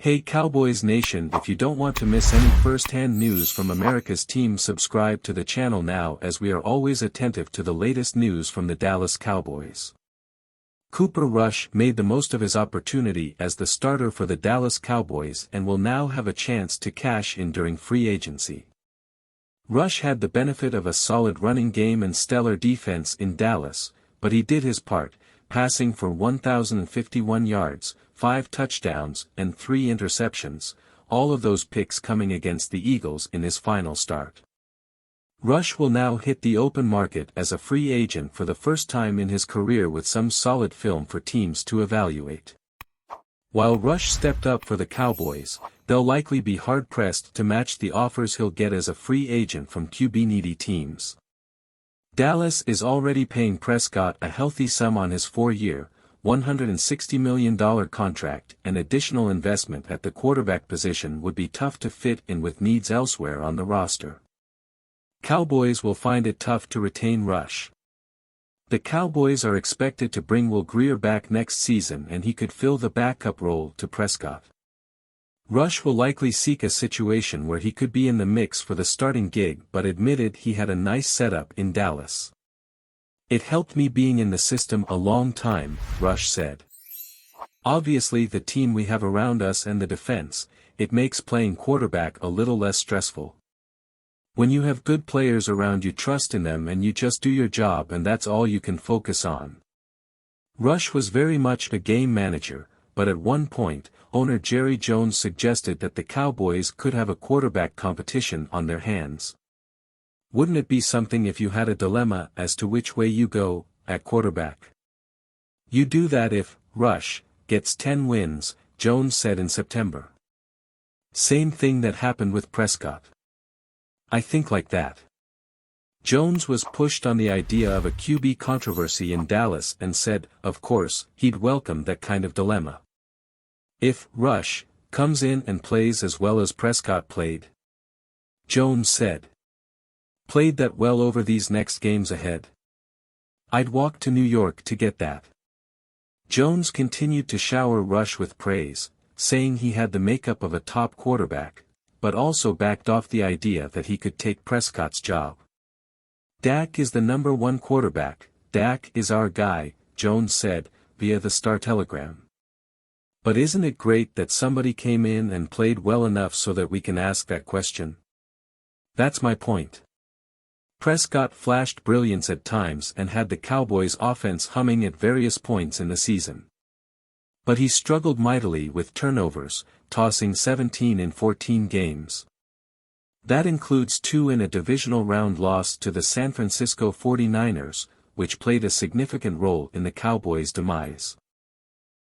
Hey Cowboys Nation, if you don't want to miss any first-hand news from America's team, subscribe to the channel now, as we are always attentive to the latest news from the Dallas Cowboys. Cooper Rush made the most of his opportunity as the starter for the Dallas Cowboys and will now have a chance to cash in during free agency. Rush had the benefit of a solid running game and stellar defense in Dallas, but he did his part, passing for 1,051 yards, 5 touchdowns and 3 interceptions, all of those picks coming against the Eagles in his final start. Rush will now hit the open market as a free agent for the first time in his career, with some solid film for teams to evaluate. While Rush stepped up for the Cowboys, they'll likely be hard-pressed to match the offers he'll get as a free agent from QB-needy teams. Dallas is already paying Prescott a healthy sum on his 4-year, $160 million contract, and additional investment at the quarterback position would be tough to fit in with needs elsewhere on the roster. Cowboys will find it tough to retain Rush. The Cowboys are expected to bring Will Grier back next season, and he could fill the backup role to Prescott. Rush will likely seek a situation where he could be in the mix for the starting gig, but admitted he had a nice setup in Dallas. "It helped me being in the system a long time," Rush said. "Obviously the team we have around us and the defense, it makes playing quarterback a little less stressful. When you have good players around, you trust in them and you just do your job, and that's all you can focus on." Rush was very much a game manager, but at one point, owner Jerry Jones suggested that the Cowboys could have a quarterback competition on their hands. "Wouldn't it be something if you had a dilemma as to which way you go, at quarterback? You do that if Rush gets 10 wins, Jones said in September. "Same thing that happened with Prescott. I think like that." Jones was pushed on the idea of a QB controversy in Dallas and said, of course, he'd welcome that kind of dilemma. "If Rush comes in and plays as well as Prescott played," Jones said, "played that well over these next games ahead, I'd walk to New York to get that." Jones continued to shower Rush with praise, saying he had the makeup of a top quarterback, but also backed off the idea that he could take Prescott's job. "Dak is the number 1 quarterback, Dak is our guy," Jones said, via the Star-Telegram. "But isn't it great that somebody came in and played well enough so that we can ask that question? That's my point." Prescott flashed brilliance at times and had the Cowboys' offense humming at various points in the season. But he struggled mightily with turnovers, tossing 17 in 14 games. That includes 2 in a divisional round loss to the San Francisco 49ers, which played a significant role in the Cowboys' demise.